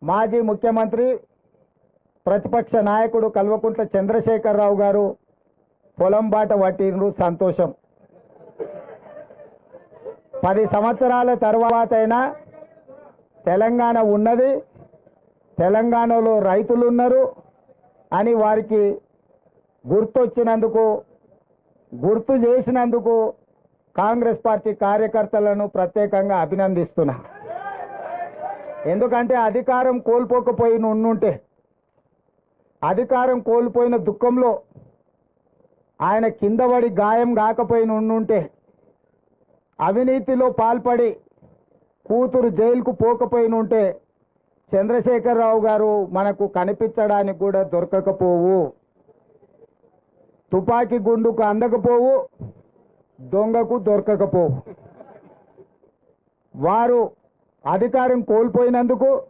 మాజీ ముఖ్యమంత్రి ప్రతిపక్ష నాయకుడు కల్వకుంట్ల చంద్రశేఖరరావు గారు పొలం బాట పట్టిండ్రు, సంతోషం. 10 సంవత్సరాల తర్వాతైనా తెలంగాణ ఉన్నది, తెలంగాణలో రైతులు ఉన్నారు అని వారికి గుర్తొచ్చినందుకు, గుర్తు చేసినందుకు కాంగ్రెస్ పార్టీ కార్యకర్తలను ప్రత్యేకంగా అభినందిస్తున్నా. ఎందుకంటే అధికారం కోల్పోకపోయిన ఉండుంటే, అధికారం కోల్పోయిన దుఃఖంలో ఆయన కింద పడి గాయం కాకపోయిన ఉండుంటే, అవినీతిలో పాల్పడి కూతురు జైలుకు పోకపోయిన ఉంటే చంద్రశేఖరరావు గారు మనకు కనిపించడానికి కూడా దొరకకపోవు. తుపాకీ గుండుకు అందకపోవు, దొంగకు దొరకకపోవు. వారు అధికారం కోల్పోయినందుకు